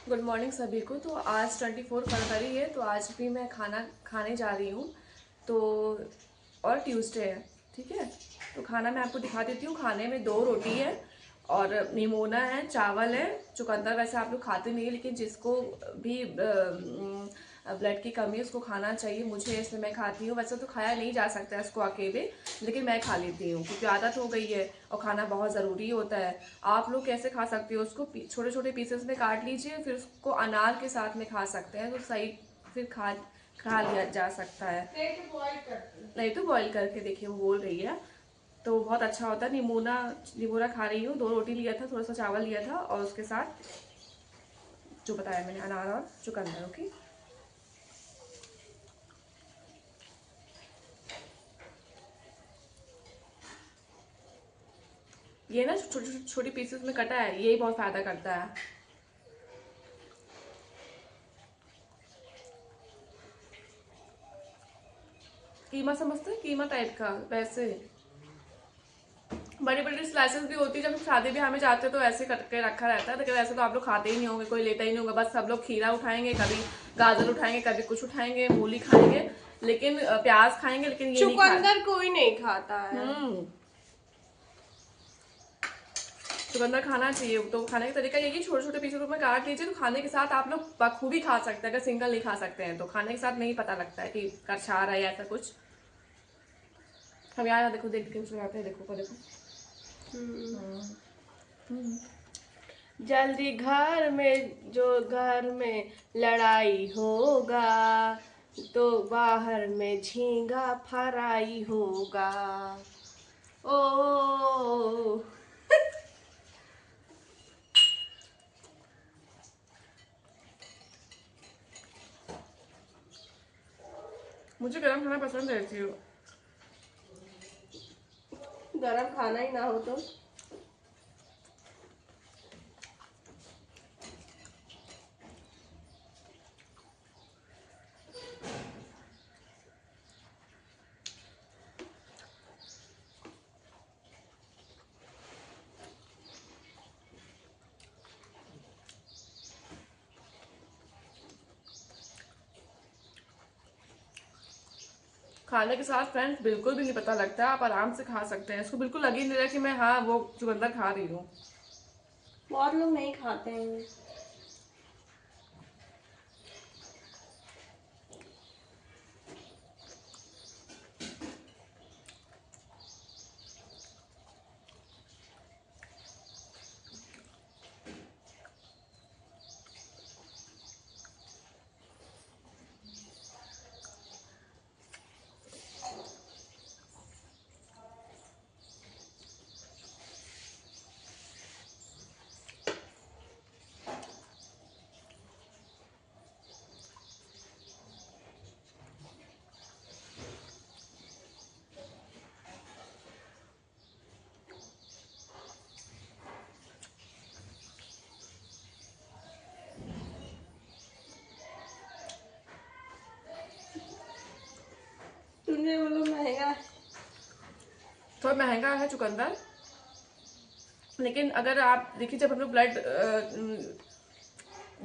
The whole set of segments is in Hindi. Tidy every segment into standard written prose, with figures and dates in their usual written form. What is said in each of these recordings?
गुड मॉर्निंग सभी को। तो आज 24 फरवरी है, तो आज भी मैं खाना खाने जा रही हूँ। तो और ट्यूसडे है, ठीक है। तो खाना मैं आपको दिखा देती हूँ। खाने में 2 रोटी है और निमोना है, चावल है, चुकंदर वैसे आप लोग खाते नहीं है, लेकिन जिसको भी ब्लड की कमी है उसको खाना चाहिए। मुझे इसलिए मैं खाती हूँ। वैसे तो खाया नहीं जा सकता है इसको अकेले, लेकिन मैं खा लेती हूँ क्योंकि आदत हो गई है और खाना बहुत ज़रूरी होता है। आप लोग कैसे खा सकते हो उसको? छोटे छोटे पीसेस में काट लीजिए, फिर उसको अनार के साथ में खा सकते हैं तो सही, फिर खा लिया जा सकता है। नहीं तो बॉईल करके देखिए, वो बोल रही है तो बहुत अच्छा होता है। निमोना निमोना खा रही हूँ। 2 रोटी लिया था, थोड़ा सा चावल लिया था और उसके साथ जो बताया मैंने, अनार और चुकंदर। ओके, ये ना छोटी छोटी पीसेस में कटा है, यही बहुत फायदा करता है। कीमा समझते हैं, कीमा टाइप का वैसे बड़ी बड़ी स्लाइसेस भी होती है। जब हम शादी ब्याह में जाते हैं तो ऐसे करके रखा रहता है, लेकिन वैसे तो आप लोग खाते ही नहीं होंगे, कोई लेता ही नहीं होगा। बस सब लोग खीरा उठाएंगे, कभी गाजर उठाएंगे, कभी कुछ उठाएंगे, मूली खाएंगे, लेकिन प्याज खाएंगे, लेकिन ये नहीं खाते। चुकंदर कोई नहीं खाता है। चुकंदर खाना चाहिए। तो खाने का तरीका यही, छोटे छोटे पीसेस में काट लीजिए। तो खाने के साथ आप लोग बखूबी खा सकते हैं। अगर सिंगल नहीं खा सकते हैं तो खाने के साथ नहीं पता लगता है कि करछा रहा है या ऐसा कुछ। हम यहाँ देखो, देख के हैं, देखो को देखो। जल्दी घर में लड़ाई होगा तो बाहर में झींगा फराई होगा। ओ मुझे गरम खाना पसंद है इसलिए। गरम खाना ही ना हो तो खाने के साथ फ्रेंड्स बिल्कुल भी नहीं पता लगता, आप आराम से खा सकते हैं इसको। बिल्कुल लग ही नहीं रहा कि मैं हाँ वो चुकंदर खा रही हूँ। बहुत लोग नहीं खाते हैं। तुमने बोलो महंगा है। थोड़ा महंगा है चुकंदर, लेकिन अगर आप देखिए, जब हम लोग ब्लड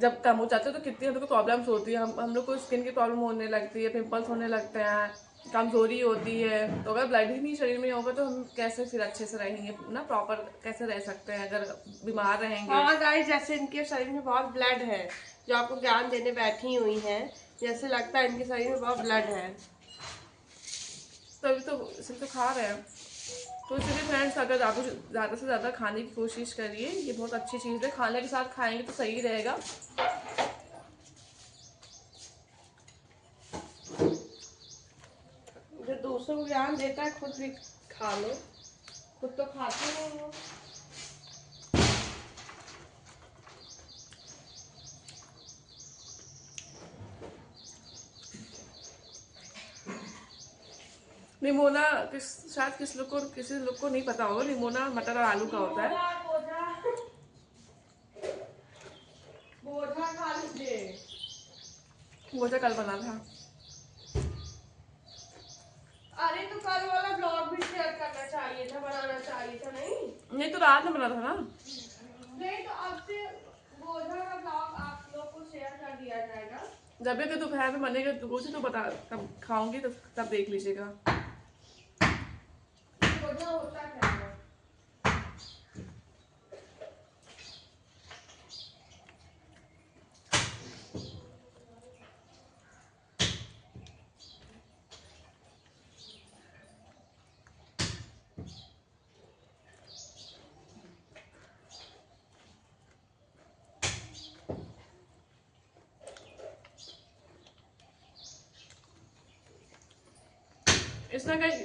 जब कम हो जाते हैं तो कितनी हम लोग को प्रॉब्लम्स होती है। हम लोग को स्किन की प्रॉब्लम होने लगती है, पिंपल्स होने लगते हैं, कमजोरी होती है। तो अगर ब्लड ही नहीं शरीर में होगा तो हम कैसे फिर अच्छे से रहेंगे ना, प्रॉपर कैसे रह सकते हैं अगर बीमार रहेंगे। हाँ गाइस, जैसे इनके शरीर में बहुत ब्लड है, जो आपको ज्ञान देने बैठी हुई हैं, जैसे लगता है इनके शरीर में बहुत ब्लड है। तभी तो इसलिए तो खा रहे हैं। तो इसलिए फ्रेंड्स, अगर आप ज़्यादा से ज़्यादा खाने की कोशिश करिए, ये बहुत अच्छी चीज़ है। खाने के साथ खाएंगे तो सही रहेगा। जो दूसरों को ज्ञान देता है खुद भी खा लो, खुद तो खाते नहीं हो। निमोना शायद किसी लोग को नहीं पता होगा, निमोना मटर और आलू का होता है। बोझा खा लीजिए। वो जो कल बना था। अरे तो कल वाला ब्लॉग भी शेयर करना चाहिए था, बनाना चाहिए था। नहीं नहीं तो रात में बना था ना। नहीं तो अब से बोझा का ब्लॉग आप लोग जब भी अगर दोपहर में बनेगा तो कुछ तो बता, तब खाऊंगी तो तब देख लीजिएगा। वजह होता क्या है?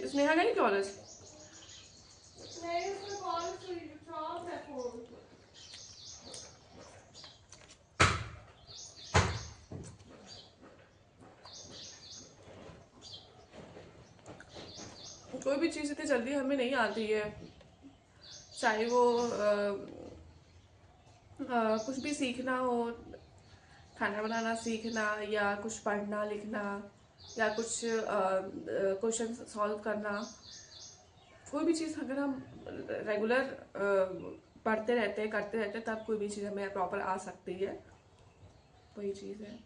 स्नेहा गई कॉलेज? नहीं, उसका कॉल स्विच ऑफ है फोन। कोई भी चीज़ इतनी जल्दी हमें नहीं आती है, चाहे वो कुछ भी सीखना हो, खाना बनाना सीखना या कुछ पढ़ना लिखना या कुछ क्वेश्चन सॉल्व करना। कोई भी चीज़ अगर हम रेगुलर पढ़ते रहते हैं करते रहते हैं तब कोई भी चीज़ हमें प्रॉपर आ सकती है। वही चीज़ है।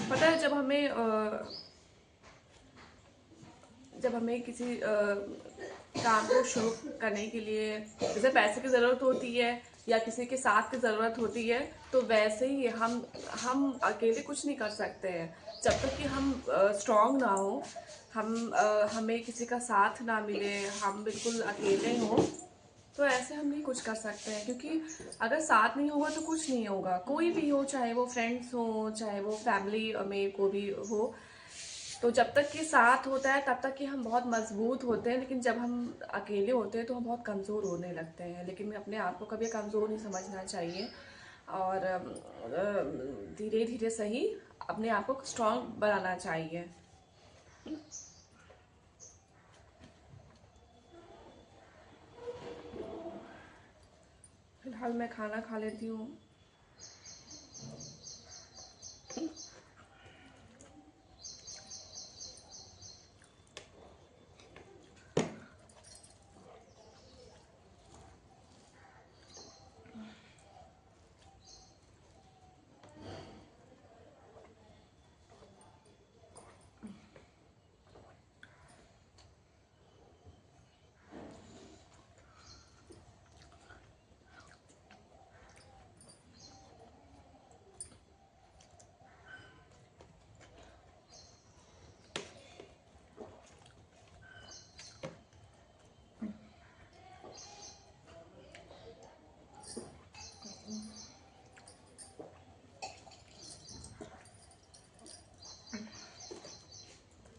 पता है जब हमें किसी काम को शुरू करने के लिए जैसे पैसे की ज़रूरत होती है या किसी के साथ की ज़रूरत होती है, तो वैसे ही हम अकेले कुछ नहीं कर सकते हैं। जब तक कि हम स्ट्रांग ना हो, हमें किसी का साथ ना मिले, हम बिल्कुल अकेले हों, तो ऐसे हम नहीं कुछ कर सकते हैं। क्योंकि अगर साथ नहीं होगा तो कुछ नहीं होगा। कोई भी हो, चाहे वो फ्रेंड्स हो, चाहे वो फैमिली में को भी हो, तो जब तक कि साथ होता है तब तक कि हम बहुत मजबूत होते हैं। लेकिन जब हम अकेले होते हैं तो हम बहुत कमज़ोर होने लगते हैं। लेकिन अपने आप को कभी कमज़ोर नहीं समझना चाहिए और धीरे धीरे सही अपने आप को स्ट्रांग बनाना चाहिए। फिलहाल मैं खाना खा लेती हूँ।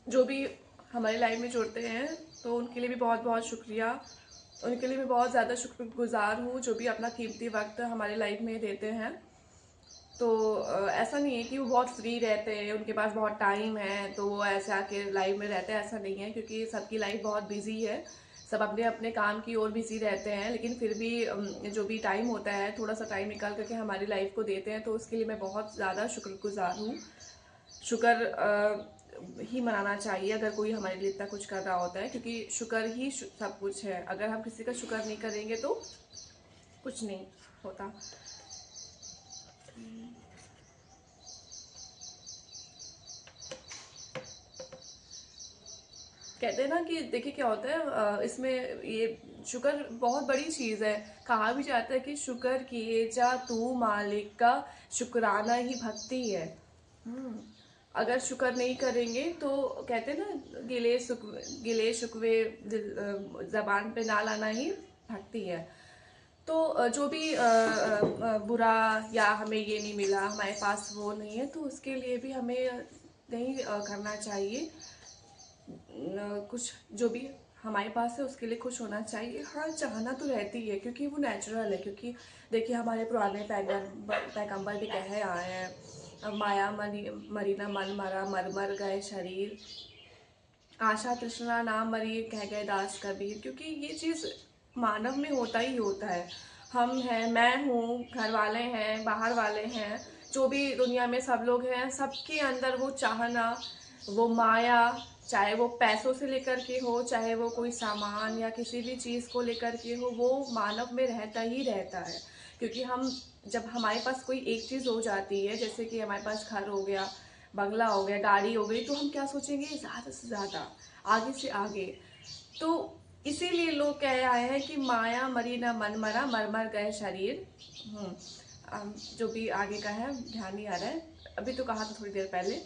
जो भी हमारी लाइफ में जुड़ते हैं, तो उनके लिए भी बहुत बहुत शुक्रिया। उनके लिए मैं बहुत ज़्यादा शुक्रगुजार हूँ, जो भी अपना कीमती वक्त हमारी लाइफ में देते हैं। तो ऐसा नहीं है कि वो बहुत फ्री रहते हैं, उनके पास बहुत टाइम है तो वो ऐसे आके लाइफ में रहते हैं, ऐसा नहीं है, क्योंकि सबकी लाइफ बहुत बिजी है। सब अपने अपने काम की ओर बिजी रहते हैं, लेकिन फिर भी जो भी टाइम होता है, थोड़ा सा टाइम निकाल करके हमारी लाइफ को देते हैं, तो उसके लिए मैं बहुत ज़्यादा शुक्रगुजार हूँ। शुक्र ही मनाना चाहिए अगर कोई हमारे लिए इतना कुछ कर रहा होता है, क्योंकि शुक्र ही सब कुछ है। अगर हम किसी का शुक्र नहीं करेंगे तो कुछ नहीं होता। कहते हैं ना कि देखिए क्या होता है, इसमें ये शुक्र बहुत बड़ी चीज़ है। कहा भी जाता है कि शुक्र किए जा तू मालिक का, शुक्राना ही भक्ति है। अगर शुक्र नहीं करेंगे तो कहते हैं ना, गिले शुक्वे जबान पे ना लाना ही भक्ति है। तो जो भी बुरा या हमें ये नहीं मिला, हमारे पास वो नहीं है, तो उसके लिए भी हमें नहीं करना चाहिए। कुछ जो भी हमारे पास है उसके लिए खुश होना चाहिए। हाँ, चाहना तो रहती है, क्योंकि वो नेचुरल है। क्योंकि देखिए हमारे पुराने पैगंबर भी कहे आए हैं, माया मरी ना मन मरा, मर मर गए शरीर, आशा तृष्णा ना मरी, कह गए दास कबीर। क्योंकि ये चीज़ मानव में होता ही होता है। हम हैं, मैं हूँ, घर वाले हैं, बाहर वाले हैं, जो भी दुनिया में सब लोग हैं, सबके अंदर वो चाहना, वो माया, चाहे वो पैसों से लेकर के हो, चाहे वो कोई सामान या किसी भी चीज़ को लेकर के हो, वो मानव में रहता ही रहता है। क्योंकि हम जब हमारे पास कोई एक चीज़ हो जाती है, जैसे कि हमारे पास घर हो गया, बंगला हो गया, गाड़ी हो गई, तो हम क्या सोचेंगे, ज़्यादा से ज़्यादा, आगे से आगे। तो इसीलिए लोग कह आए हैं कि माया मरी ना मन मरा, मर मर गए शरीर। जो भी आगे का है ध्यान नहीं आ रहा है, अभी तो कहा था थोड़ी देर पहले।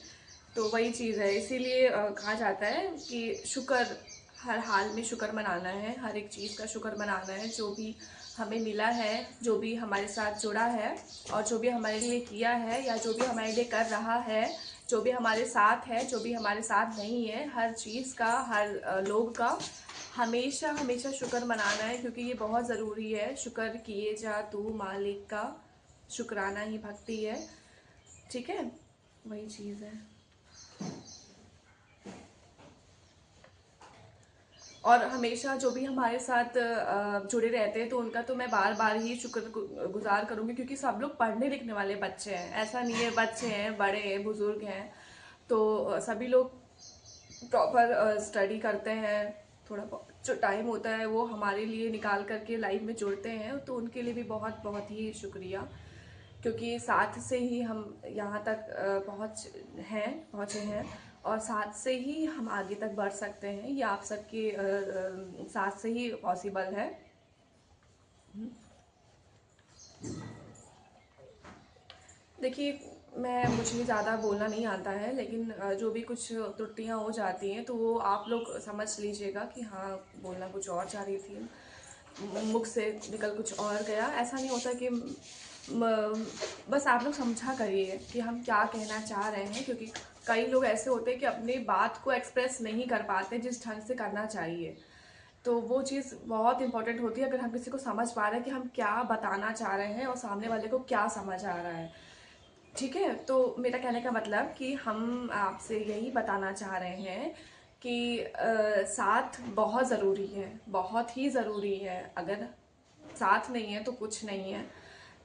तो वही चीज़ है, इसीलिए कहा जाता है कि शुक्र, हर हाल में शुक्र मनाना है, हर एक चीज़ का शुक्र मनाना है। जो भी हमें मिला है, जो भी हमारे साथ जुड़ा है, और जो भी हमारे लिए किया है, या जो भी हमारे लिए कर रहा है, जो भी हमारे साथ है, जो भी हमारे साथ नहीं है, हर चीज़ का, हर लोग का हमेशा हमेशा शुक्र मनाना है, क्योंकि ये बहुत ज़रूरी है। शुक्र किए जा तू मालिक का, शुक्राना ही भक्ति है। ठीक है, वही चीज़ है। और हमेशा जो भी हमारे साथ जुड़े रहते हैं, तो उनका तो मैं बार बार ही शुक्र गुजार करूँगी, क्योंकि सब लोग पढ़ने लिखने वाले बच्चे हैं। ऐसा नहीं है, बच्चे हैं, बड़े हैं, बुजुर्ग हैं, तो सभी लोग प्रॉपर स्टडी करते हैं। थोड़ा बहुत जो टाइम होता है वो हमारे लिए निकाल करके लाइफ में जुड़ते हैं, तो उनके लिए भी बहुत बहुत ही शुक्रिया। क्योंकि साथ से ही हम यहाँ तक पहुँचे हैं, और साथ से ही हम आगे तक बढ़ सकते हैं। ये आप सबके साथ से ही पॉसिबल है। देखिए, मुझे ज़्यादा बोलना नहीं आता है, लेकिन जो भी कुछ त्रुटियां हो जाती हैं, तो वो आप लोग समझ लीजिएगा कि हाँ, बोलना कुछ और चाह रही थी, मुख से निकल कुछ और गया। ऐसा नहीं होता कि बस आप लोग समझा करिए कि हम क्या कहना चाह रहे हैं, क्योंकि कई लोग ऐसे होते हैं कि अपनी बात को एक्सप्रेस नहीं कर पाते जिस ढंग से करना चाहिए। तो वो चीज़ बहुत इंपॉर्टेंट होती है, अगर हम किसी को समझ पा रहे हैं कि हम क्या बताना चाह रहे हैं और सामने वाले को क्या समझ आ रहा है। ठीक है, तो मेरा कहने का मतलब कि हम आपसे यही बताना चाह रहे हैं कि साथ बहुत ज़रूरी है, बहुत ही ज़रूरी है। अगर साथ नहीं है तो कुछ नहीं है।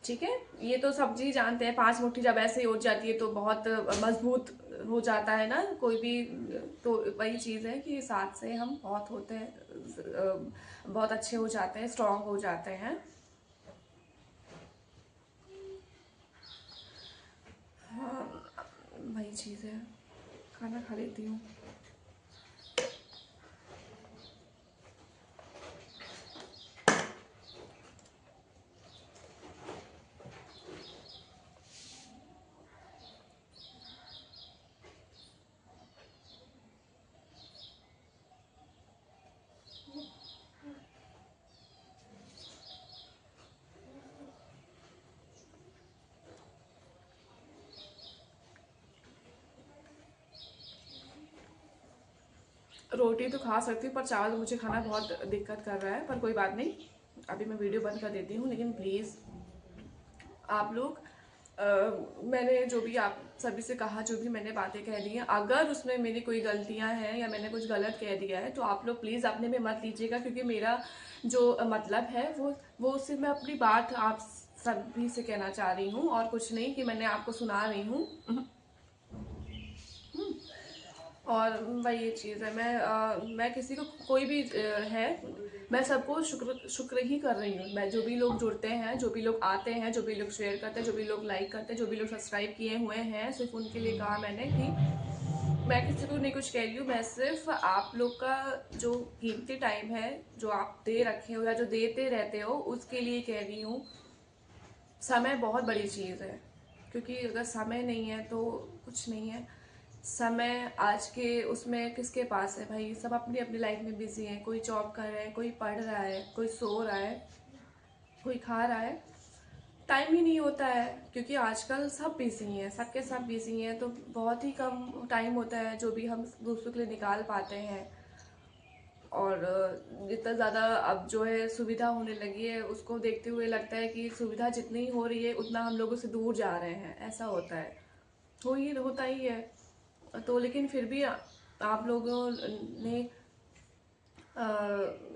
ठीक है, ये तो सब जी जानते हैं, 5 मुट्ठी जब ऐसे ही हो जाती है तो बहुत मजबूत हो जाता है ना कोई भी। तो वही चीज़ है कि साथ से हम बहुत होते हैं, बहुत अच्छे हो जाते हैं, स्ट्रांग हो जाते हैं। हाँ, वही चीज़ है। खाना खा लेती हूँ। रोटी तो खा सकती हूँ पर चावल मुझे खाना बहुत दिक्कत कर रहा है, पर कोई बात नहीं, अभी मैं वीडियो बंद कर देती हूँ। लेकिन प्लीज़ आप लोग मैंने जो भी आप सभी से कहा, जो भी मैंने बातें कह दी हैं, अगर उसमें मेरी कोई गलतियां हैं या मैंने कुछ गलत कह दिया है तो आप लोग प्लीज़ अपने में मत लीजिएगा, क्योंकि मेरा जो मतलब है वो सिर्फ मैं अपनी बात आप सभी से कहना चाह रही हूँ और कुछ नहीं कि मैंने आपको सुना रही हूँ। और वही ये चीज़ है, मैं किसी को कोई भी है, मैं सबको शुक्र शुक्र ही कर रही हूँ। मैं जो भी लोग जुड़ते हैं, जो भी लोग आते हैं, जो भी लोग शेयर करते हैं, जो भी लोग लाइक करते हैं, जो भी लोग सब्सक्राइब किए हुए हैं, सिर्फ उनके लिए कहा मैंने कि मैं किसी को नहीं कुछ कह रही हूँ। मैं सिर्फ आप लोग का जो कीमती टाइम है, जो आप दे रखे हो या जो देते रहते हो, उसके लिए कह रही हूँ। समय बहुत बड़ी चीज़ है, क्योंकि अगर समय नहीं है तो कुछ नहीं है। समय आज के उसमें किसके पास है भाई? सब अपनी अपनी लाइफ में बिजी हैं। कोई जॉब कर रहा है, कोई पढ़ रहा है, कोई सो रहा है, कोई खा रहा है। टाइम ही नहीं होता है, क्योंकि आजकल सब बिजी हैं, सबके सब बिजी हैं, तो बहुत ही कम टाइम होता है जो भी हम दूसरों के लिए निकाल पाते हैं। और जितना ज़्यादा अब जो है सुविधा होने लगी है, उसको देखते हुए लगता है कि सुविधा जितनी हो रही है उतना हम लोगों से दूर जा रहे हैं। ऐसा होता है, होता ही है। तो लेकिन फिर भी आप लोगों ने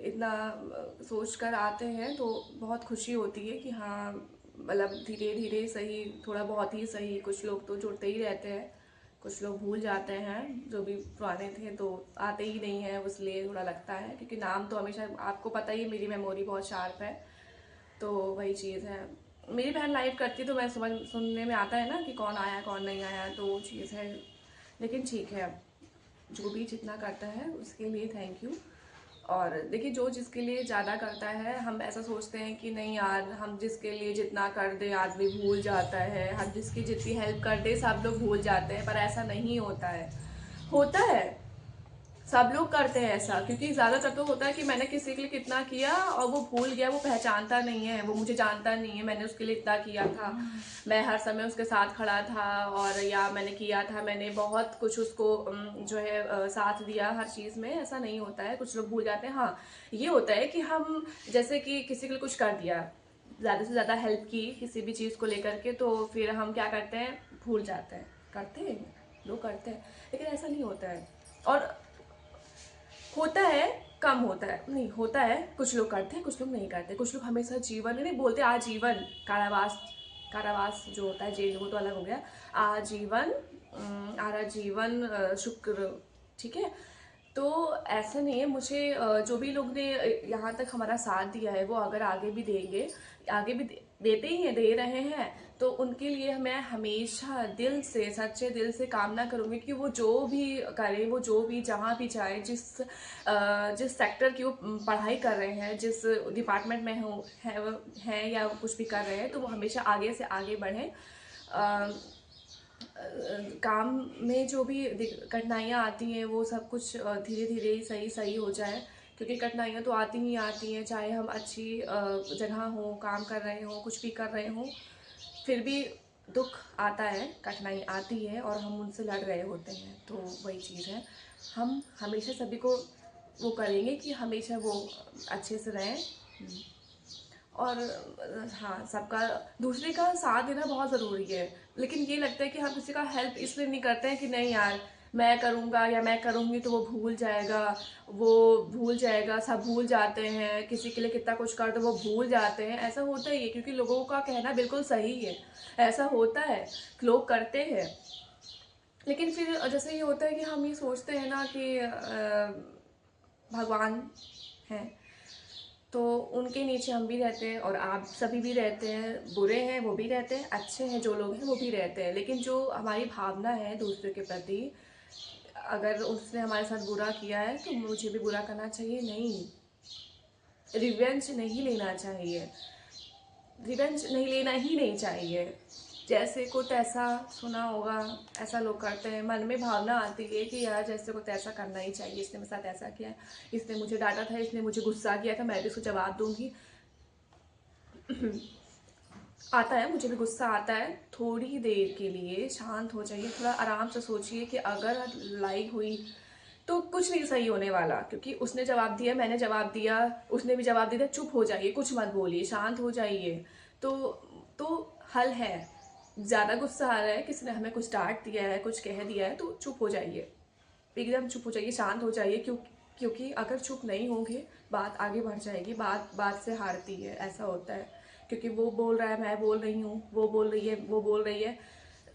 इतना सोच कर आते हैं तो बहुत खुशी होती है कि हाँ, मतलब धीरे धीरे सही, थोड़ा बहुत ही सही, कुछ लोग तो जुड़ते ही रहते हैं, कुछ लोग भूल जाते हैं। जो भी पुराने थे तो आते ही नहीं हैं, इसलिए थोड़ा लगता है, क्योंकि नाम तो हमेशा आपको पता ही है, मेरी मेमोरी बहुत शार्प है। तो वही चीज़ है। मेरी बहन लाइव करती तो मैं समझ सुनने में आता है ना कि कौन आया कौन नहीं आया, तो वो चीज़ है। लेकिन ठीक है, जो भी जितना करता है उसके लिए थैंक यू। और देखिए, जो जिसके लिए ज़्यादा करता है, हम ऐसा सोचते हैं कि नहीं यार, हम जिसके लिए जितना कर दे आदमी भूल जाता है, हम जिसकी जितनी हेल्प कर दे सब लोग भूल जाते हैं, पर ऐसा नहीं होता है। होता है, सब लोग करते हैं ऐसा, क्योंकि ज़्यादातर तो होता है कि मैंने किसी के लिए कितना किया और वो भूल गया, वो पहचानता नहीं है, वो मुझे जानता नहीं है, मैंने उसके लिए इतना किया था, मैं हर समय उसके साथ खड़ा था, और या मैंने किया था, मैंने बहुत कुछ उसको जो है साथ दिया हर चीज़ में। ऐसा नहीं होता है, कुछ लोग भूल जाते हैं। हाँ, ये होता है कि हम जैसे कि किसी के लिए कुछ कर दिया, ज़्यादा से ज़्यादा हेल्प की किसी भी चीज़ को लेकर के, तो फिर हम क्या करते हैं, भूल जाते हैं। करते हैं, लोग करते हैं, लेकिन ऐसा नहीं होता है। और होता है, कम होता है, नहीं होता है, कुछ लोग करते हैं, कुछ लोग नहीं करते। कुछ लोग हमेशा जीवन, नहीं बोलते आजीवन कारावास, कारावास जो होता है जेल, वो तो अलग हो गया। आजीवन आजीवन शुक्र, ठीक है। तो ऐसा नहीं है, मुझे जो भी लोग ने यहाँ तक हमारा साथ दिया है, वो अगर आगे भी देंगे, आगे भी देते ही हैं, दे रहे हैं, तो उनके लिए मैं हमेशा दिल से, सच्चे दिल से कामना करूँगी कि वो जो भी करें, वो जो भी जहाँ भी जाए, जिस सेक्टर की वो पढ़ाई कर रहे हैं, जिस डिपार्टमेंट में हो है या कुछ भी कर रहे हैं, तो वो हमेशा आगे से आगे बढ़ें। काम में जो भी कठिनाइयाँ आती हैं, वो सब कुछ धीरे धीरे सही सही हो जाए, क्योंकि कठिनाइयाँ तो आती ही आती हैं, चाहे हम अच्छी जगह हो, काम कर रहे हों, कुछ भी कर रहे हों, फिर भी दुख आता है, कठिनाई आती है, और हम उनसे लड़ रहे होते हैं। तो वही चीज़ है, हम हमेशा सभी को वो करेंगे कि हमेशा वो अच्छे से रहें। और हाँ, सबका, दूसरे का साथ देना बहुत ज़रूरी है। लेकिन ये लगता है कि हम किसी का हेल्प इसलिए नहीं करते हैं कि नहीं यार, मैं करूँगा या मैं करूँगी तो वो भूल जाएगा, वो भूल जाएगा, सब भूल जाते हैं, किसी के लिए कितना कुछ कर दो वो भूल जाते हैं। ऐसा होता ही है, क्योंकि लोगों का कहना बिल्कुल सही है, ऐसा होता है, लोग करते हैं। लेकिन फिर जैसे ये होता है कि हम ये सोचते हैं ना कि भगवान हैं, तो उनके नीचे हम भी रहते हैं और आप सभी भी रहते हैं, बुरे हैं वो भी रहते हैं, अच्छे हैं जो लोग हैं वो भी रहते हैं। लेकिन जो हमारी भावना है दूसरे के प्रति, अगर उसने हमारे साथ बुरा किया है तो मुझे भी बुरा करना चाहिए? नहीं, रिवेंज नहीं लेना चाहिए, रिवेंज नहीं लेना ही नहीं चाहिए। जैसे को तैसा, सुना होगा, ऐसा लोग करते हैं, मन में भावना आती है कि यार जैसे को तैसा करना ही चाहिए, इसने मेरे साथ ऐसा किया, इसने मुझे डांटा था, इसने मुझे गुस्सा किया था, मैं भी उसको जवाब दूंगी। आता है, मुझे भी गुस्सा आता है। थोड़ी देर के लिए शांत हो जाइए, थोड़ा आराम से सोचिए कि अगर लड़ाई हुई तो कुछ नहीं सही होने वाला, क्योंकि उसने जवाब दिया, मैंने जवाब दिया, उसने भी जवाब दिया। चुप हो जाइए, कुछ मत बोलिए, शांत हो जाइए। तो तो हल है। ज़्यादा गुस्सा आ रहा है, किसी ने हमें कुछ डांट दिया है, कुछ कह दिया है, तो चुप हो जाइए, एकदम चुप हो जाइए, शांत हो जाइए। क्योंकि अगर चुप नहीं होंगे बात आगे बढ़ जाएगी, बात बात से हारती है, ऐसा होता है। क्योंकि वो बोल रहा है, मैं बोल रही हूँ, वो बोल रही है, वो बोल रही है,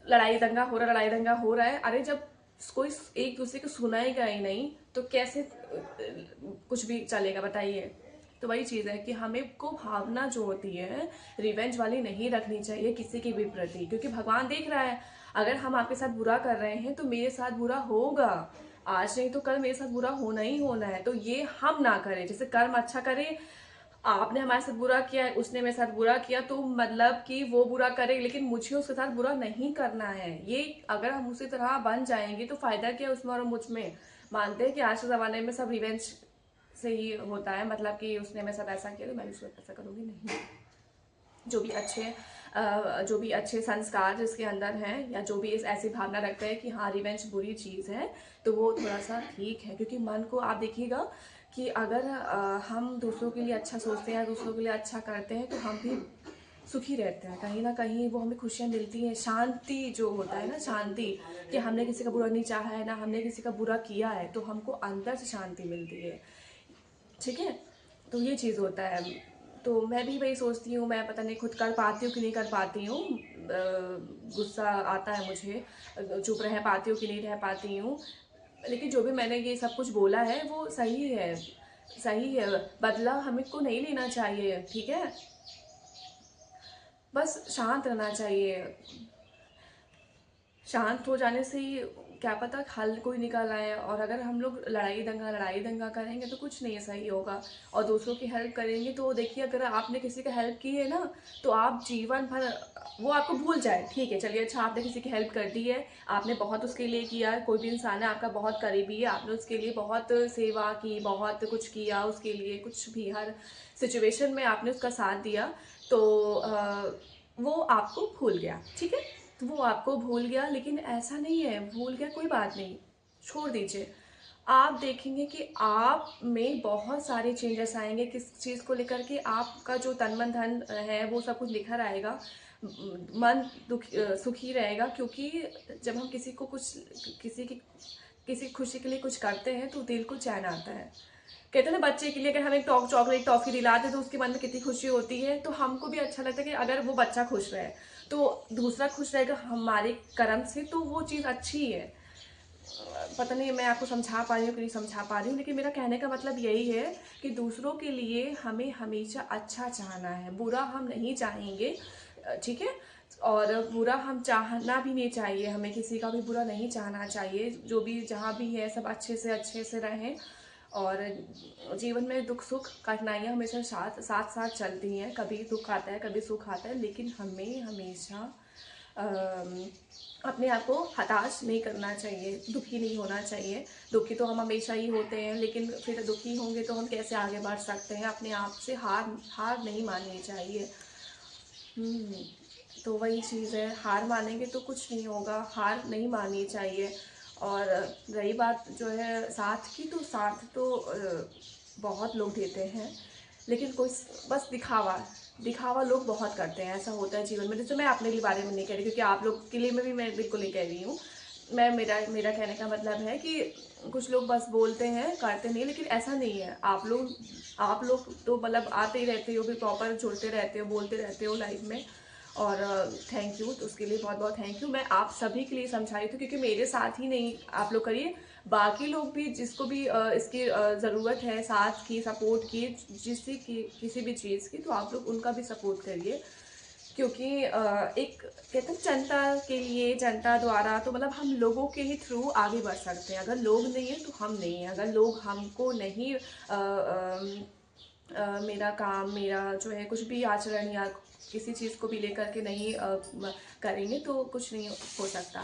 लड़ाई दंगा हो रहा है, लड़ाई दंगा हो रहा है। अरे जब कोई एक दूसरे को सुनाएगा ही नहीं तो कैसे कुछ भी चलेगा, बताइए। तो वही चीज़ है कि हमें को भावना जो होती है रिवेंज वाली नहीं रखनी चाहिए किसी के भी प्रति, क्योंकि भगवान देख रहा है। अगर हम आपके साथ बुरा कर रहे हैं तो मेरे साथ बुरा होगा, आज नहीं तो कल मेरे साथ बुरा होना ही होना है। तो ये हम ना करें, जैसे कर्म अच्छा करें। आपने हमारे साथ बुरा किया, उसने मेरे साथ बुरा किया, तो मतलब कि वो बुरा करे, लेकिन मुझे उसके साथ बुरा नहीं करना है। ये अगर हम उसी तरह बन जाएंगे तो फायदा क्या उसमें और मुझ में। मानते हैं कि आज के ज़माने में सब रिवेंज से ही होता है, मतलब कि उसने मेरे साथ ऐसा किया तो मैं भी उसके साथ ऐसा करूँगी, नहीं। जो भी अच्छे संस्कार जिसके अंदर हैं, या जो भी इस ऐसी भावना रखते हैं कि हाँ रिवेंज बुरी चीज़ है, तो वो थोड़ा सा ठीक है। क्योंकि मन को आप देखिएगा कि अगर हम दूसरों के लिए अच्छा सोचते हैं, दूसरों के लिए अच्छा करते हैं, तो हम भी सुखी रहते हैं, कहीं ना कहीं वो हमें खुशियाँ मिलती हैं। शांति जो होता है ना, शांति, कि हमने किसी का बुरा नहीं चाहा है ना, हमने किसी का बुरा किया है, तो हमको अंदर से शांति मिलती है, ठीक है। तो ये चीज़ होता है। तो मैं भी वही सोचती हूँ, मैं पता नहीं खुद कर पाती हूँ कि नहीं कर पाती हूँ। गुस्सा आता है मुझे, चुप रह पाती हूँ कि नहीं रह पाती हूँ। लेकिन जो भी मैंने ये सब कुछ बोला है वो सही है, सही है। बदला हमें को नहीं लेना चाहिए, ठीक है। बस शांत रहना चाहिए। शांत हो जाने से ही क्या पता हल कोई निकल आए। और अगर हम लोग लड़ाई दंगा करेंगे तो कुछ नहीं सही होगा। और दूसरों की हेल्प करेंगे तो देखिए, अगर आपने किसी का हेल्प की है ना, तो आप जीवन भर वो आपको भूल जाए। ठीक है, चलिए अच्छा, आपने किसी की हेल्प कर दी है, आपने बहुत उसके लिए किया, कोई भी इंसान है आपका बहुत करीबी है, आपने उसके लिए बहुत सेवा की, बहुत कुछ किया उसके लिए, कुछ भी हर सिचुएशन में आपने उसका साथ दिया, तो वो आपको भूल गया, ठीक है। तो वो आपको भूल गया, लेकिन ऐसा नहीं है भूल गया कोई बात नहीं, छोड़ दीजिए। आप देखेंगे कि आप में बहुत सारे चेंजेस आएंगे, किस चीज़ को लेकर के आपका जो तन मन धन है वो सब कुछ निखर आएगा। मन सुखी रहेगा। क्योंकि जब हम किसी को कुछ किसी खुशी के लिए कुछ करते हैं तो दिल को चैन आता है। कहते हैं ना, बच्चे के लिए अगर हम एक चॉकलेट टॉफी दिलाते तो उसके मन में कितनी खुशी होती है। तो हमको भी अच्छा लगता है कि अगर वो बच्चा खुश रहे तो दूसरा खुश रहेगा हमारे कर्म से, तो वो चीज़ अच्छी है। पता नहीं मैं आपको समझा पा रही हूँ कि नहीं समझा पा रही हूँ, लेकिन मेरा कहने का मतलब यही है कि दूसरों के लिए हमें हमेशा अच्छा चाहना है, बुरा हम नहीं चाहेंगे, ठीक है। और बुरा हम चाहना भी नहीं चाहिए, हमें किसी का भी बुरा नहीं चाहना चाहिए। जो भी जहाँ भी है सब अच्छे से रहें। और जीवन में दुख सुख कठिनाइयाँ हमेशा साथ साथ साथ चलती हैं, कभी दुख आता है कभी सुख आता है, लेकिन हमें हमेशा अपने आप को हताश नहीं करना चाहिए, दुखी नहीं होना चाहिए। दुखी तो हम हमेशा ही होते हैं, लेकिन फिर दुखी होंगे तो हम कैसे आगे बढ़ सकते हैं। अपने आप से हार हार नहीं माननी चाहिए। तो वही चीज़ है, हार मानेंगे तो कुछ नहीं होगा, हार नहीं माननी चाहिए। और रही बात जो है साथ की, तो साथ तो बहुत लोग देते हैं, लेकिन कोई बस दिखावा दिखावा लोग बहुत करते हैं। ऐसा होता है जीवन में। जैसे मैं अपने लिए बारे में नहीं कह रही, क्योंकि आप लोग के लिए मैं भी मैं बिल्कुल नहीं कह रही हूँ। मैं मेरा कहने का मतलब है कि कुछ लोग बस बोलते हैं करते नहीं, लेकिन ऐसा नहीं है। आप लोग तो मतलब आते ही रहते हो, भी प्रॉपर जुड़ते रहते हो, बोलते रहते हो लाइफ में। और थैंक यू, तो उसके लिए बहुत बहुत थैंक यू। मैं आप सभी के लिए समझा रही थी, क्योंकि मेरे साथ ही नहीं आप लोग करिए, बाकी लोग भी जिसको भी इसकी ज़रूरत है साथ की, सपोर्ट की, किसी भी चीज़ की, तो आप लोग उनका भी सपोर्ट करिए। क्योंकि एक कहते हैं जनता के लिए, जनता द्वारा, तो मतलब हम लोगों के ही थ्रू आगे बढ़ सकते हैं। अगर लोग नहीं है तो हम नहीं है। अगर लोग हमको नहीं मेरा काम, मेरा जो है कुछ भी आचरण या किसी चीज़ को भी लेकर के नहीं करेंगे तो कुछ नहीं हो सकता।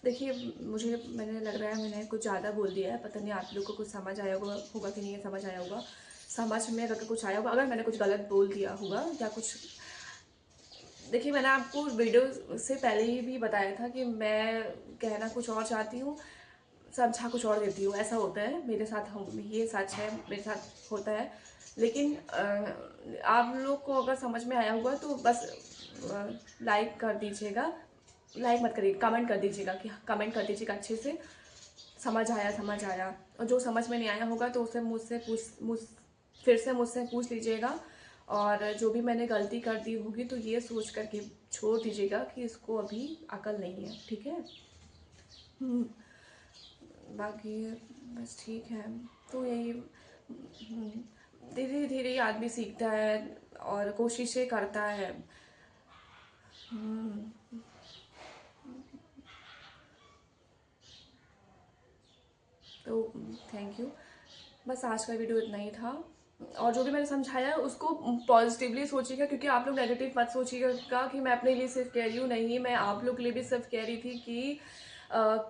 देखिए, मैंने लग रहा है मैंने कुछ ज़्यादा बोल दिया है। पता नहीं आप लोग को कुछ समझ आया होगा कि नहीं समझ आया होगा। समझ में अगर कुछ आया होगा, अगर मैंने कुछ गलत बोल दिया होगा या कुछ देखिए, मैंने आपको वीडियो से पहले ही भी बताया था कि मैं कहना कुछ और चाहती हूँ, समझा कुछ और देती हूँ। ऐसा होता है मेरे साथ, हम ये सच है, मेरे साथ होता है। लेकिन आप लोग को अगर समझ में आया होगा तो बस लाइक कर दीजिएगा, लाइक मत करिए, कमेंट कर दीजिएगा, कि कमेंट कर दीजिएगा अच्छे से, समझ आया समझ आया। और जो समझ में नहीं आया होगा तो उसे फिर से मुझसे पूछ लीजिएगा। और जो भी मैंने गलती कर दी होगी तो ये सोच करके छोड़ दीजिएगा कि इसको अभी अकल नहीं है, ठीक है। बाकी बस ठीक है। तो यही धीरे धीरे आदमी सीखता है और कोशिशें करता है। तो थैंक यू। बस आज का वीडियो इतना ही था। और जो भी मैंने समझाया उसको पॉजिटिवली सोचिएगा, क्योंकि आप लोग नेगेटिव मत सोचिएगा कि मैं अपने लिए सिर्फ कह रही हूँ। नहीं, मैं आप लोग के लिए भी सिर्फ कह रही थी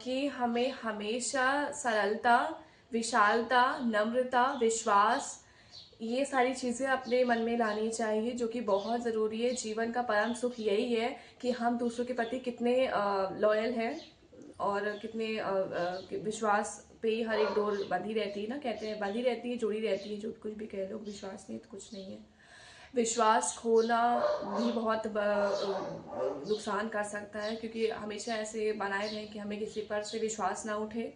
कि हमें हमेशा सरलता, विशालता, नम्रता, विश्वास, ये सारी चीज़ें अपने मन में लानी चाहिए, जो कि बहुत ज़रूरी है। जीवन का परम सुख यही है कि हम दूसरों के प्रति कितने लॉयल हैं और कितने विश्वास पे ही हर एक डोर बंधी रहती है ना, कहते हैं बंधी रहती है, जुड़ी रहती है, जो कुछ भी कह लो, विश्वास नहीं तो कुछ नहीं है। विश्वास खोना भी बहुत नुकसान कर सकता है, क्योंकि हमेशा ऐसे बनाए रहें कि हमें किसी पर से विश्वास ना उठे।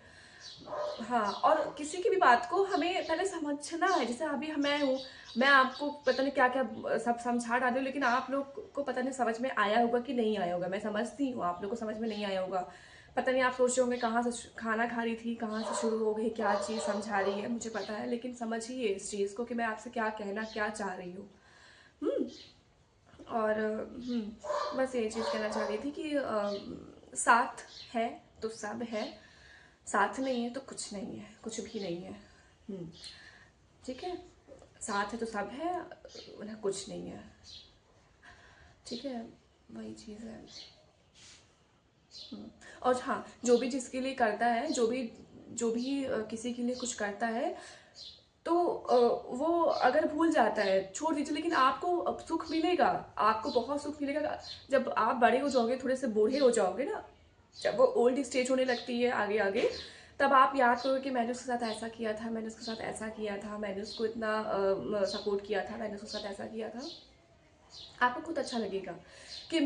हाँ, और किसी की भी बात को हमें पहले समझना है। जैसे अभी मैं हूँ, मैं आपको पता नहीं क्या क्या सब समझा डाली हूँ, लेकिन आप लोग को पता नहीं समझ में आया होगा कि नहीं आया होगा। मैं समझती हूँ, आप लोग को समझ में नहीं आया होगा। पता नहीं आप सोच रहे होंगे कहाँ से खाना खा रही थी, कहाँ से शुरू हो गई, क्या चीज़ समझा रही है, मुझे पता है। लेकिन समझिए इस चीज़ को कि मैं आपसे क्या कहना क्या चाह रही हूँ। और बस ये चीज़ कहना चाह रही थी कि साथ है तो सब है, साथ नहीं है तो कुछ नहीं है, कुछ भी नहीं है। ठीक है, साथ है तो सब है, ना कुछ नहीं है, ठीक है, वही चीज़ है। और हाँ, जो भी जिसके लिए करता है, जो भी किसी के लिए कुछ करता है, तो वो अगर भूल जाता है छोड़ दीजिए, लेकिन आपको अब सुख मिलेगा, आपको बहुत सुख मिलेगा जब आप बड़े हो जाओगे, थोड़े से बूढ़े हो जाओगे ना, जब वो ओल्ड स्टेज होने लगती है आगे आगे, तब आप याद करोगे कि मैंने उसके साथ ऐसा किया था, मैंने उसके साथ ऐसा किया था, मैंने उसको इतना सपोर्ट किया था, मैंने उसके साथ ऐसा किया था। आपको खुद अच्छा लगेगा कि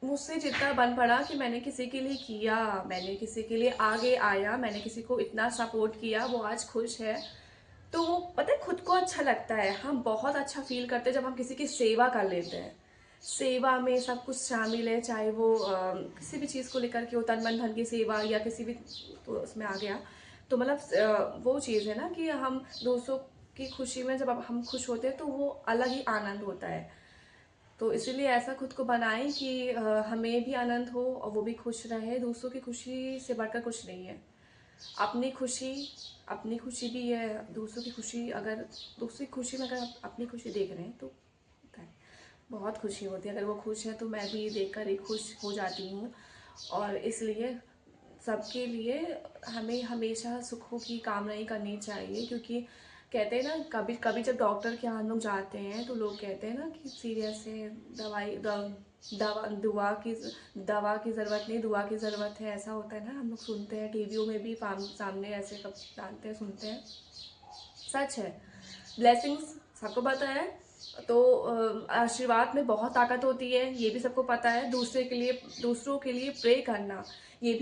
मुझसे जितना बन पड़ा कि मैंने किसी के लिए किया, मैंने किसी के लिए आगे आया, मैंने किसी को इतना सपोर्ट किया, वो आज खुश है। तो वो पता है खुद को अच्छा लगता है, हम बहुत अच्छा फील करते हैं जब हम किसी की सेवा कर लेते हैं। सेवा में सब कुछ शामिल है, चाहे वो किसी भी चीज़ को लेकर के हो, तन मन धन की सेवा या किसी भी, तो उसमें आ गया। तो मतलब वो चीज़ है ना कि हम दूसरों की खुशी में जब हम खुश होते हैं तो वो अलग ही आनंद होता है। तो इसीलिए ऐसा खुद को बनाएं कि हमें भी आनंद हो और वो भी खुश रहे। दूसरों की खुशी से बढ़कर कुछ नहीं है। अपनी खुशी भी है, दूसरों की खुशी, अगर दूसरी खुशी में अगर आप अपनी खुशी देख रहे हैं तो होता है, बहुत खुशी होती है। अगर वो खुश है तो मैं भी देखकर ही खुश हो जाती हूँ। और इसलिए सबके लिए हमें हमेशा सुखों की कामना ही करनी चाहिए, क्योंकि कहते हैं ना, कभी कभी जब डॉक्टर के यहाँ हम लोग जाते हैं तो लोग कहते हैं ना कि सीरियस है, दवा की ज़रूरत नहीं, दुआ की ज़रूरत है। ऐसा होता है ना, हम लोग सुनते हैं टीवियों में भी, सामने ऐसे कब जानते हैं, सुनते हैं। सच है, ब्लेसिंग्स सबको पता है। तो आशीर्वाद में बहुत ताकत होती है, ये भी सबको पता है। दूसरों के लिए प्रे करना, ये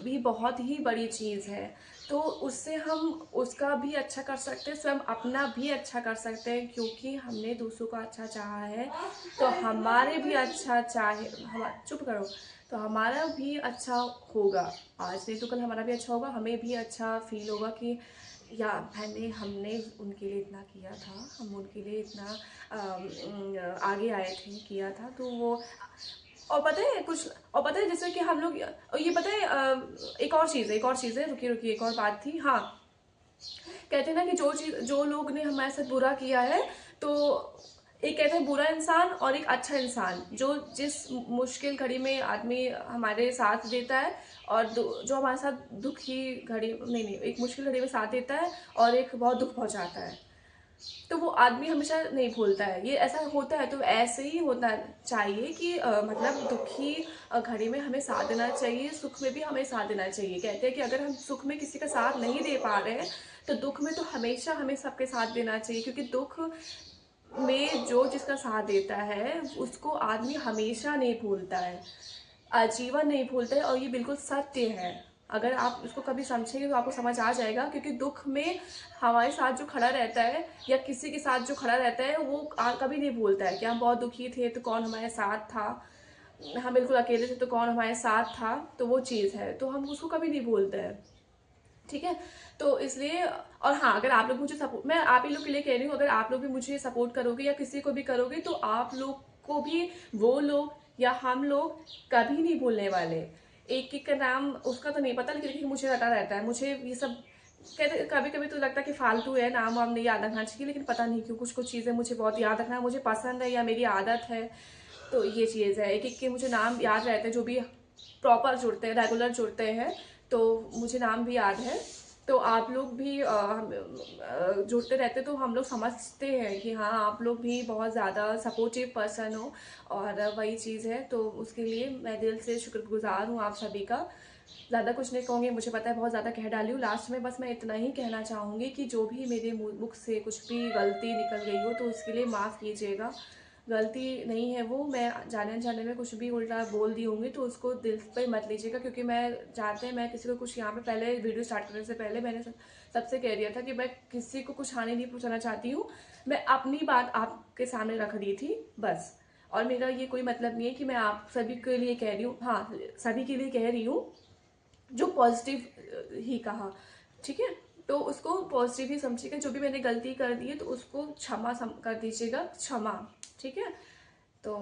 भी बहुत ही बड़ी चीज़ है। तो उससे हम उसका भी अच्छा कर सकते हैं, स्वयं अपना भी अच्छा कर सकते हैं, क्योंकि हमने दूसरों का अच्छा चाहा है तो हमारे भी अच्छा चाहे, हम चुप करो, तो हमारा भी अच्छा होगा। आज नहीं तो कल हमारा भी अच्छा होगा, हमें भी अच्छा फील होगा कि या हमने उनके लिए इतना किया था, हम उनके लिए इतना आगे आए थे, किया था। तो वो, और पता है कुछ, और पता है जैसे कि हम लोग, ये पता है एक और चीज़ है, रुकिए एक और बात थी। हाँ, कहते हैं ना कि जो लोग ने हमारे साथ बुरा किया है, तो एक कहते हैं बुरा इंसान और एक अच्छा इंसान, जो जिस मुश्किल घड़ी में आदमी हमारे साथ देता है, और जो हमारे साथ दुखी घड़ी नहीं, एक मुश्किल घड़ी में साथ देता है और एक बहुत दुख पहुंचाता है। तो वो आदमी हमेशा नहीं भूलता है। ये ऐसा होता है तो ऐसे ही होना चाहिए कि मतलब दुखी घड़ी में हमें साथ देना चाहिए, सुख में भी हमें साथ देना चाहिए। कहते हैं कि अगर हम सुख में किसी का साथ नहीं दे पा रहे हैं तो दुख में तो हमेशा हमें सबके साथ देना चाहिए, क्योंकि दुख में जो जिसका साथ देता है उसको आदमी हमेशा नहीं भूलता है, आजीवन नहीं भूलता है। और ये बिल्कुल सत्य है। अगर आप इसको कभी समझेंगे तो आपको समझ आ जाएगा, क्योंकि दुख में हमारे साथ जो खड़ा रहता है या किसी के साथ जो खड़ा रहता है वो कभी नहीं भूलता है कि हम बहुत दुखी थे तो कौन हमारे साथ था, हम बिल्कुल अकेले थे तो कौन हमारे साथ था। तो वो चीज़ है, तो हम उसको कभी नहीं भूलते हैं। ठीक है, तो इसलिए और हाँ, अगर आप लोग मुझे सपोर्ट, मैं आप ही लोग के लिए कह रही हूँ, अगर आप लोग भी मुझे सपोर्ट करोगे या किसी को भी करोगे तो आप लोग को भी वो लोग या हम लोग कभी नहीं भूलने वाले। एक एक का नाम उसका तो नहीं पता, लेकिन मुझे रटा रहता है। मुझे ये सब कहते कभी कभी तो लगता है कि फालतू है, नाम वाम नहीं याद रखना चाहिए, लेकिन पता नहीं क्यों कुछ कुछ चीज़ें मुझे बहुत याद रखना मुझे पसंद है या मेरी आदत है। तो ये चीज़ है, एक एक के मुझे नाम याद रहते हैं जो भी प्रॉपर जुड़ते हैं, रेगुलर जुड़ते हैं, तो मुझे नाम भी याद है। तो आप लोग भी जुड़ते रहते तो हम लोग समझते हैं कि हाँ आप लोग भी बहुत ज़्यादा सपोर्टिव पर्सन हो। और वही चीज़ है, तो उसके लिए मैं दिल से शुक्रगुजार हूँ आप सभी का। ज़्यादा कुछ नहीं कहूँगी, मुझे पता है बहुत ज़्यादा कह डाली हूँ। लास्ट में बस मैं इतना ही कहना चाहूँगी कि जो भी मेरे मुख से कुछ भी गलती निकल गई हो तो उसके लिए माफ़ कीजिएगा। गलती नहीं है वो, मैं जाने अनजाने में कुछ भी उल्टा बोल दी होंगी तो उसको दिल पे मत लीजिएगा, क्योंकि मैं जानते हैं मैं किसी को कुछ यहाँ पे पहले वीडियो स्टार्ट करने से पहले मैंने सबसे कह दिया था कि मैं किसी को कुछ हानि नहीं पहुँचाना चाहती हूँ। मैं अपनी बात आपके सामने रख दी थी बस। और मेरा ये कोई मतलब नहीं है कि मैं आप सभी के लिए कह रही हूँ, हाँ सभी के लिए कह रही हूँ जो पॉजिटिव ही कहा। ठीक है, तो उसको पॉजिटिव ही समझिएगा। जो भी मैंने गलती कर दी है तो उसको क्षमा कर दीजिएगा, क्षमा। ठीक है, तो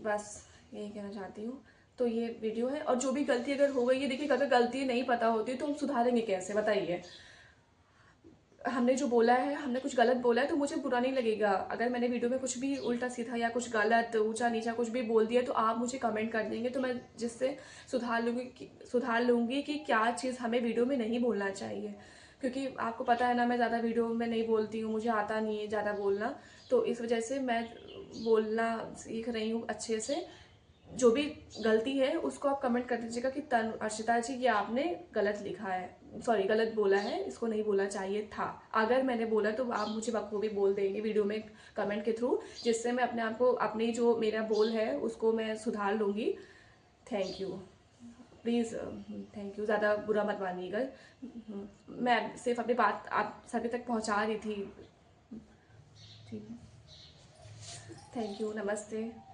बस यही कहना चाहती हूँ। तो ये वीडियो है, और जो भी गलती अगर हो गई है, देखिए अगर गलती नहीं पता होती तो हम सुधारेंगे कैसे बताइए। हमने जो बोला है, हमने कुछ गलत बोला है तो मुझे बुरा नहीं लगेगा। अगर मैंने वीडियो में कुछ भी उल्टा सीधा या कुछ गलत ऊंचा नीचा कुछ भी बोल दिया तो आप मुझे कमेंट कर देंगे, तो मैं जिससे सुधार लूँगी कि क्या चीज़ हमें वीडियो में नहीं बोलना चाहिए। क्योंकि आपको पता है ना, मैं ज़्यादा वीडियो में नहीं बोलती हूँ, मुझे आता नहीं है ज़्यादा बोलना। तो इस वजह से मैं बोलना सीख रही हूँ अच्छे से। जो भी गलती है उसको आप कमेंट कर दीजिएगा कि तनु अर्शिता जी ये आपने गलत लिखा है, सॉरी गलत बोला है, इसको नहीं बोलना चाहिए था। अगर मैंने बोला तो आप मुझे बखूबी बोल देंगे वीडियो में कमेंट के थ्रू, जिससे मैं अपने आप को अपनी जो मेरा बोल है उसको मैं सुधार लूँगी। Thank you, please thank you, ज़्यादा बुरा मत मानिएगा। मैं सिर्फ अपनी बात आप सभी तक पहुँचा रही थी। ठीक है, थैंक यू, नमस्ते।